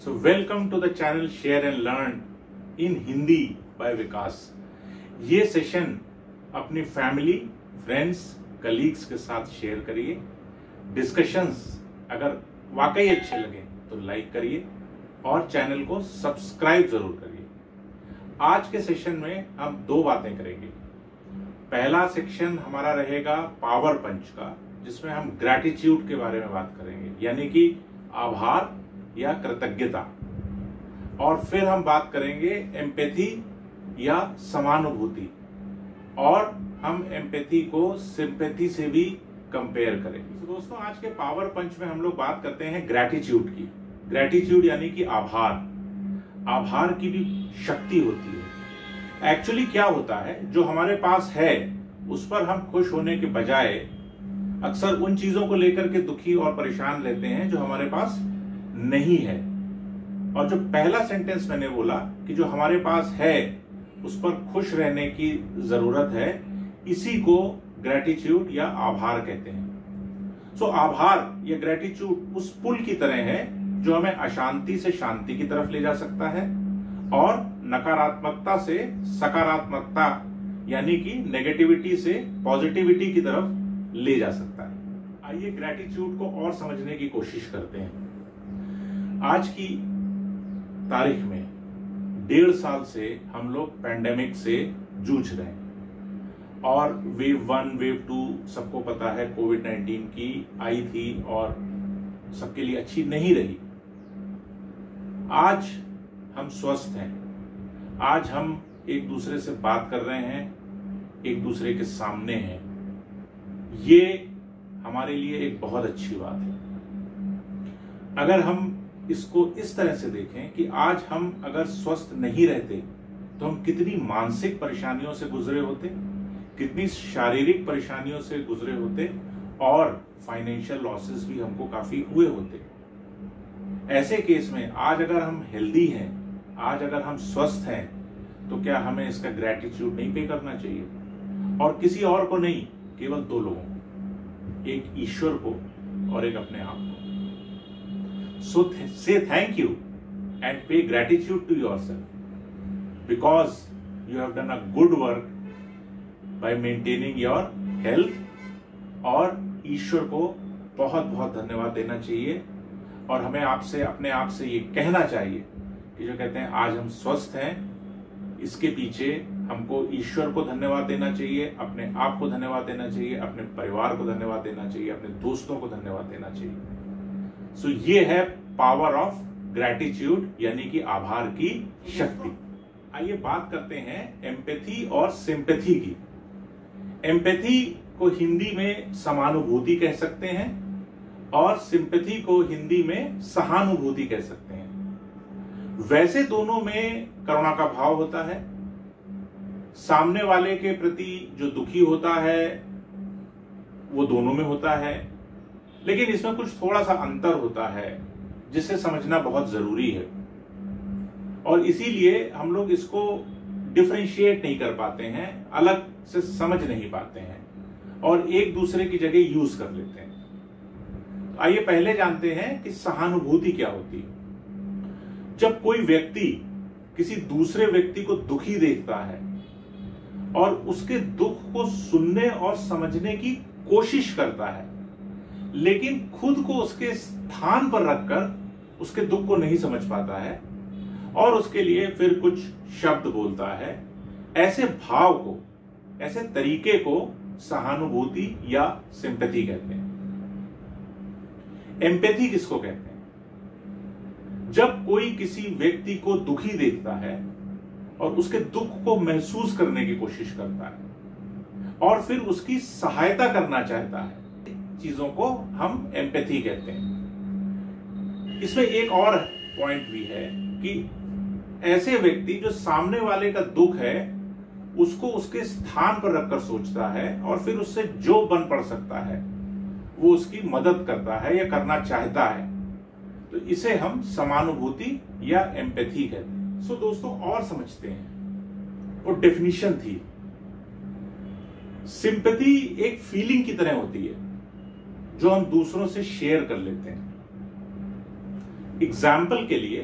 So welcome to the channel Share and Learn in Hindi by विकास। ये session अपनी family, friends, colleagues के साथ share करिए। डिस्कशंस अगर वाकई अच्छे लगे तो लाइक करिए और चैनल को सब्सक्राइब जरूर करिए। आज के सेशन में हम दो बातें करेंगे। पहला सेक्शन हमारा रहेगा पावर पंच का, जिसमें हम ग्रैटिट्यूड के बारे में बात करेंगे, यानी कि आभार या कृतज्ञता। और फिर हम बात करेंगे एम्पैथी या समानुभूति, और हम एम्पैथी को सिंपैथी से भी कंपेयर करेंगे। तो दोस्तों, आज के पावर पंच में हम लोग बात करते हैं ग्रैटिट्यूड की। ग्रैटिट्यूड यानी कि आभार। आभार की भी शक्ति होती है। एक्चुअली क्या होता है, जो हमारे पास है उस पर हम खुश होने के बजाय अक्सर उन चीजों को लेकर के दुखी और परेशान रहते हैं जो हमारे पास नहीं है। और जो पहला सेंटेंस मैंने बोला कि जो हमारे पास है उस पर खुश रहने की जरूरत है, इसी को ग्रैटिट्यूड या आभार कहते हैं। सो आभार या ग्रैटिट्यूड उस पुल की तरह है जो हमें अशांति से शांति की तरफ ले जा सकता है और नकारात्मकता से सकारात्मकता यानी कि नेगेटिविटी से पॉजिटिविटी की तरफ ले जा सकता है। आइए ग्रैटिट्यूड को और समझने की कोशिश करते हैं। आज की तारीख में 1.5 साल से हम लोग पैंडेमिक से जूझ रहे हैं और वेव 1 वेव 2 सबको पता है, कोविड-19 की आई थी और सबके लिए अच्छी नहीं रही। आज हम स्वस्थ हैं, आज हम एक दूसरे से बात कर रहे हैं, एक दूसरे के सामने हैं। ये हमारे लिए एक बहुत अच्छी बात है। अगर हम इसको इस तरह से देखें कि आज हम अगर स्वस्थ नहीं रहते तो हम कितनी मानसिक परेशानियों से गुजरे होते, कितनी शारीरिक परेशानियों से गुजरे होते और फाइनेंशियल लॉसेस भी हमको काफी हुए होते। ऐसे केस में आज अगर हम हेल्दी हैं, आज अगर हम स्वस्थ हैं, तो क्या हमें इसका ग्रैटिट्यूड नहीं पे करना चाहिए? और किसी और को नहीं, केवल 2 लोगों को, एक ईश्वर को और एक अपने आप को। So say thank you and pay gratitude to yourself because you have done a good work by maintaining your health। और ईश्वर को बहुत बहुत धन्यवाद देना चाहिए और हमें आपसे अपने आप से ये कहना चाहिए कि जो कहते हैं आज हम स्वस्थ हैं, इसके पीछे हमको ईश्वर को धन्यवाद देना चाहिए, अपने आप को धन्यवाद देना चाहिए, अपने परिवार को धन्यवाद देना चाहिए, अपने दोस्तों को धन्यवाद देना चाहिए। सो ये है पावर ऑफ ग्रैटिट्यूड यानी कि आभार की शक्ति। आइए बात करते हैं एम्पैथी और सिंपैथी की। एम्पैथी को हिंदी में समानुभूति कह सकते हैं और सिंपैथी को हिंदी में सहानुभूति कह सकते हैं। वैसे दोनों में करुणा का भाव होता है। सामने वाले के प्रति जो दुखी होता है वो दोनों में होता है, लेकिन इसमें कुछ थोड़ा सा अंतर होता है जिसे समझना बहुत जरूरी है और इसीलिए हम लोग इसको डिफरेंशिएट नहीं कर पाते हैं, अलग से समझ नहीं पाते हैं और एक दूसरे की जगह यूज कर लेते हैं। तो आइए पहले जानते हैं कि सहानुभूति क्या होती है। जब कोई व्यक्ति किसी दूसरे व्यक्ति को दुखी देखता है और उसके दुख को सुनने और समझने की कोशिश करता है, लेकिन खुद को उसके स्थान पर रखकर उसके दुख को नहीं समझ पाता है और उसके लिए फिर कुछ शब्द बोलता है, ऐसे भाव को, ऐसे तरीके को सहानुभूति या सिंपैथी कहते हैं। एम्पैथी किसको कहते हैं? जब कोई किसी व्यक्ति को दुखी देखता है और उसके दुख को महसूस करने की कोशिश करता है और फिर उसकी सहायता करना चाहता है, चीजों को हम एम्पैथी कहते हैं। इसमें एक और पॉइंट भी है कि ऐसे व्यक्ति जो सामने वाले का दुख है उसको उसके स्थान पर रखकर सोचता है और फिर उससे जो बन पड़ सकता है वो उसकी मदद करता है या करना चाहता है, तो इसे हम समानुभूति या एम्पैथी कहते हैं। सो दोस्तों, और समझते हैं। वो डेफिनेशन थी, सिंपैथी एक फीलिंग की तरह होती है जो हम दूसरों से शेयर कर लेते हैं। एग्जाम्पल के लिए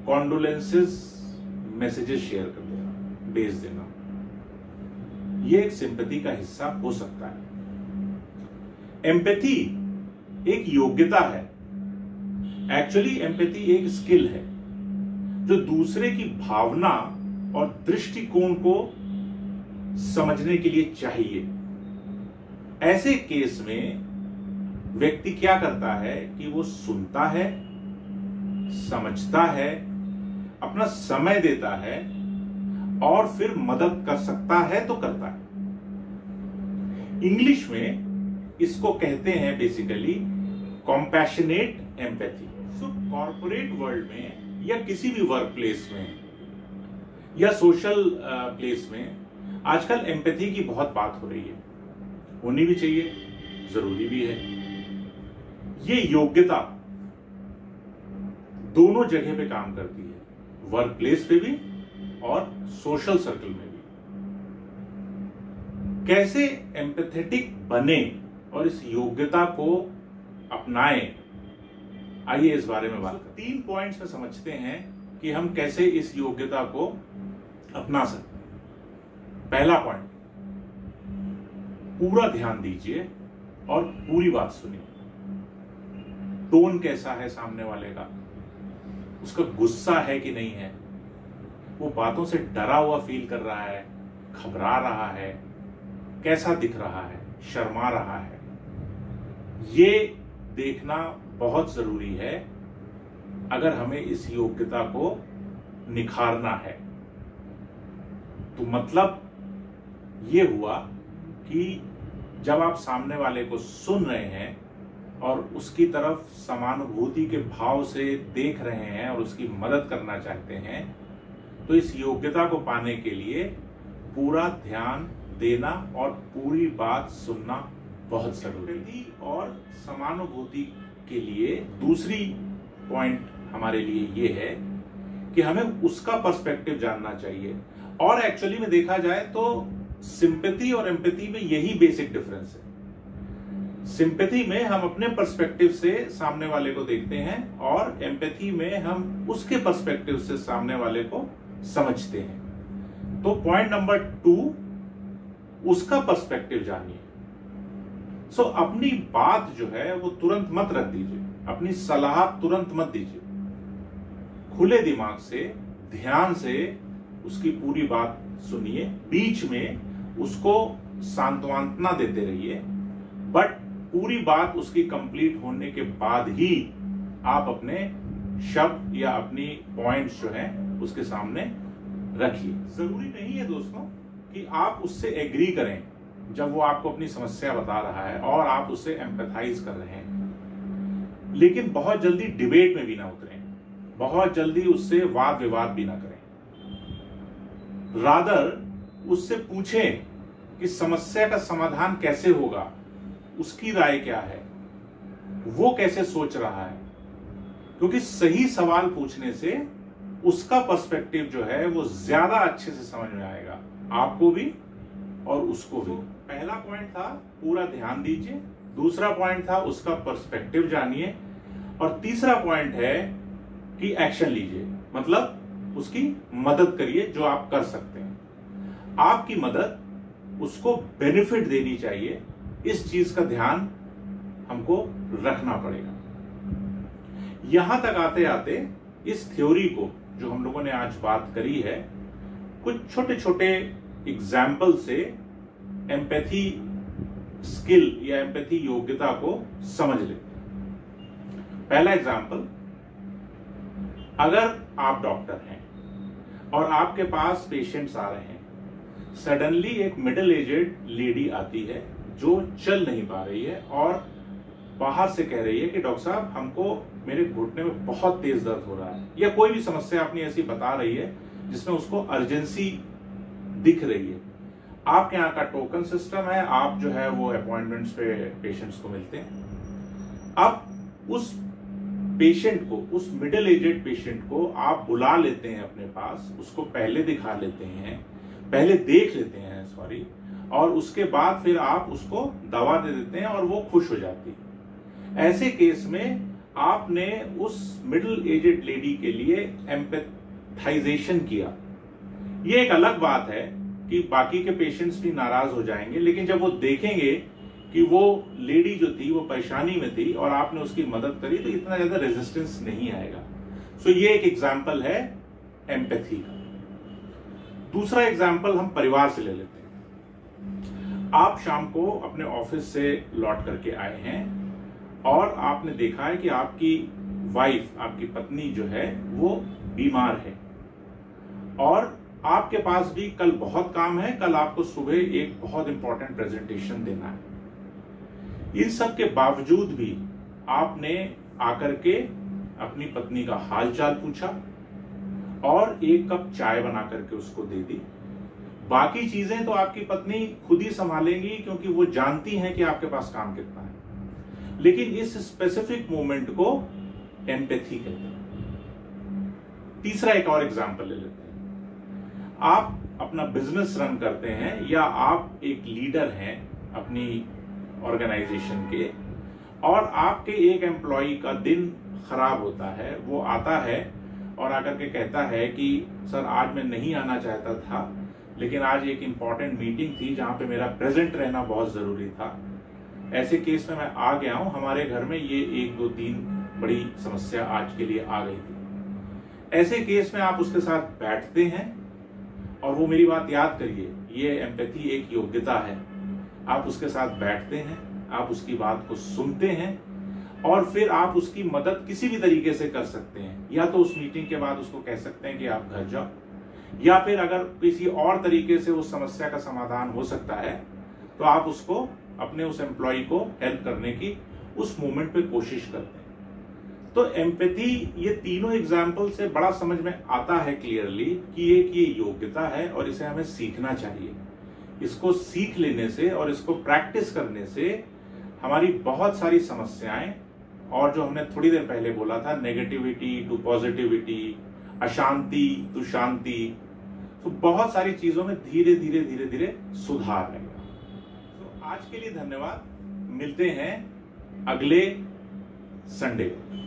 कॉन्डोलेंसेस मैसेजेस शेयर कर देना, भेज देना, ये एक सिंपैथी का हिस्सा हो सकता है। एम्पैथी एक योग्यता है, एक्चुअली एम्पैथी एक स्किल है जो दूसरे की भावना और दृष्टिकोण को समझने के लिए चाहिए। ऐसे केस में व्यक्ति क्या करता है कि वो सुनता है, समझता है, अपना समय देता है और फिर मदद कर सकता है तो करता है। इंग्लिश में इसको कहते हैं बेसिकली कॉम्पैशनेट एम्पैथी। सो कॉर्पोरेट वर्ल्ड में या किसी भी वर्क प्लेस में या सोशल प्लेस में आजकल एम्पैथी की बहुत बात हो रही है, होनी भी चाहिए, जरूरी भी है। ये योग्यता दोनों जगह पे काम करती है, वर्क प्लेस पे भी और सोशल सर्कल में भी। कैसे एम्पैथेटिक बने और इस योग्यता को अपनाएं, आइए इस बारे में बात करते हैं। 3 पॉइंट्स में समझते हैं कि हम कैसे इस योग्यता को अपना सकते हैं। पहला पॉइंट, पूरा ध्यान दीजिए और पूरी बात सुनिए। टोन कैसा है सामने वाले का, उसका गुस्सा है कि नहीं है, वो बातों से डरा हुआ फील कर रहा है, घबरा रहा है, कैसा दिख रहा है, शर्मा रहा है, ये देखना बहुत जरूरी है अगर हमें इस योग्यता को निखारना है। तो मतलब ये हुआ कि जब आप सामने वाले को सुन रहे हैं और उसकी तरफ समानुभूति के भाव से देख रहे हैं और उसकी मदद करना चाहते हैं, तो इस योग्यता को पाने के लिए पूरा ध्यान देना और पूरी बात सुनना बहुत जरूरी है। और समानुभूति के लिए दूसरी पॉइंट हमारे लिए ये है कि हमें उसका पर्सपेक्टिव जानना चाहिए। और एक्चुअली में देखा जाए तो सिंपैथी और एम्पैथी में यही बेसिक डिफरेंस है। सिंपैथी में हम अपने पर्सपेक्टिव से सामने वाले को देखते हैं और एम्पैथी में हम उसके पर्सपेक्टिव से सामने वाले को समझते हैं। तो पॉइंट नंबर 2, उसका पर्सपेक्टिव जानिए। सो अपनी बात जो है वो तुरंत मत रख दीजिए, अपनी सलाह तुरंत मत दीजिए। खुले दिमाग से, ध्यान से उसकी पूरी बात सुनिए, बीच में उसको सांत्वना देते रहिए, बट पूरी बात उसकी कंप्लीट होने के बाद ही आप अपने शब्द या अपनी पॉइंट्स जो हैं उसके सामने रखिए। जरूरी नहीं है दोस्तों कि आप उससे एग्री करें जब वो आपको अपनी समस्या बता रहा है और आप उससे एम्पैथाइज कर रहे हैं, लेकिन बहुत जल्दी डिबेट में भी ना उतरें, बहुत जल्दी उससे वाद विवाद भी ना करें। रादर उससे पूछें कि समस्या का समाधान कैसे होगा, उसकी राय क्या है, वो कैसे सोच रहा है, क्योंकि सही सवाल पूछने से उसका पर्सपेक्टिव जो है वो ज्यादा अच्छे से समझ में आएगा, आपको भी और उसको भी। पहला पॉइंट था पूरा ध्यान दीजिए, दूसरा पॉइंट था उसका पर्सपेक्टिव जानिए, और तीसरा पॉइंट है कि एक्शन लीजिए, मतलब उसकी मदद करिए जो आप कर सकते हैं। आपकी मदद उसको बेनिफिट देनी चाहिए, इस चीज का ध्यान हमको रखना पड़ेगा। यहां तक आते आते इस थ्योरी को जो हम लोगों ने आज बात करी है, कुछ छोटे छोटे एग्जाम्पल से एम्पैथी स्किल या एम्पैथी योग्यता को समझ लेते हैं। पहला एग्जाम्पल, अगर आप डॉक्टर हैं और आपके पास पेशेंट्स आ रहे हैं, सडनली एक मिडिल एजेड लेडी आती है जो चल नहीं पा रही है और बाहर से कह रही है कि डॉक्टर साहब हमको मेरे घुटने में बहुत तेज दर्द हो रहा है, या कोई भी समस्या अपनी ऐसी बता रही है जिसमें उसको अर्जेंसी दिख रही है। आपके यहाँ का टोकन सिस्टम है, आप जो है वो अपॉइंटमेंट्स पे पेशेंट्स को मिलते हैं। अब उस पेशेंट को, उस मिडिल एजेड पेशेंट को आप बुला लेते हैं अपने पास, उसको पहले दिखा लेते हैं, पहले देख लेते हैं सॉरी, और उसके बाद फिर आप उसको दवा दे देते हैं और वो खुश हो जाती है। ऐसे केस में आपने उस मिडिल एजेड लेडी के लिए एम्पैथाइजेशन किया। ये एक अलग बात है कि बाकी के पेशेंट्स भी नाराज हो जाएंगे, लेकिन जब वो देखेंगे कि वो लेडी जो थी वो परेशानी में थी और आपने उसकी मदद करी, तो इतना ज्यादा रेजिस्टेंस नहीं आएगा। सो ये एक एग्जाम्पल है एम्पैथी का। दूसरा एग्जाम्पल हम परिवार से ले लेते हैं। आप शाम को अपने ऑफिस से लौट करके आए हैं और आपने देखा है कि आपकी वाइफ, आपकी पत्नी जो है वो बीमार है और आपके पास भी कल बहुत काम है, कल आपको सुबह एक बहुत इंपॉर्टेंट प्रेजेंटेशन देना है। इन सब के बावजूद भी आपने आकर के अपनी पत्नी का हालचाल पूछा और एक कप चाय बना करके उसको दे दी। बाकी चीजें तो आपकी पत्नी खुद ही संभालेंगी क्योंकि वो जानती हैं कि आपके पास काम कितना है, लेकिन इस स्पेसिफिक मोमेंट को एम्पैथी कहते हैं। तीसरा एक और एग्जांपल ले लेते हैं। आप अपना बिजनेस रन करते हैं या आप एक लीडर हैं अपनी ऑर्गेनाइजेशन के और आपके एक एम्प्लॉय का दिन खराब होता है। वो आता है और आकर के कहता है कि सर आज मैं नहीं आना चाहता था, लेकिन आज एक इंपॉर्टेंट मीटिंग थी जहां पे मेरा प्रेजेंट रहना बहुत जरूरी था। ऐसे केस में मैं आ गया हूं, हमारे घर में ये 1 2 3 बड़ी समस्या आज के लिए आ गई थी। ऐसे केस में आप उसके साथ बैठते हैं और वो मेरी बात याद करिए, ये एम्पैथी एक योग्यता है। आप उसके साथ बैठते हैं, आप उसकी बात को सुनते हैं और फिर आप उसकी मदद किसी भी तरीके से कर सकते हैं। या तो उस मीटिंग के बाद उसको कह सकते हैं कि आप घर जाओ, या फिर अगर किसी और तरीके से उस समस्या का समाधान हो सकता है तो आप उसको, अपने उस एम्प्लॉय को हेल्प करने की उस मोमेंट पे कोशिश करते हैं। तो एम्पैथी, ये तीनों एग्जाम्पल से बड़ा समझ में आता है क्लियरली कि ये योग्यता है और इसे हमें सीखना चाहिए। इसको सीख लेने से और इसको प्रैक्टिस करने से हमारी बहुत सारी समस्याएं, और जो हमने थोड़ी देर पहले बोला था, नेगेटिविटी टू पॉजिटिविटी, अशांति टू शांति, तो बहुत सारी चीजों में धीरे धीरे धीरे धीरे सुधार आएगा। तो आज के लिए धन्यवाद। मिलते हैं अगले संडे को।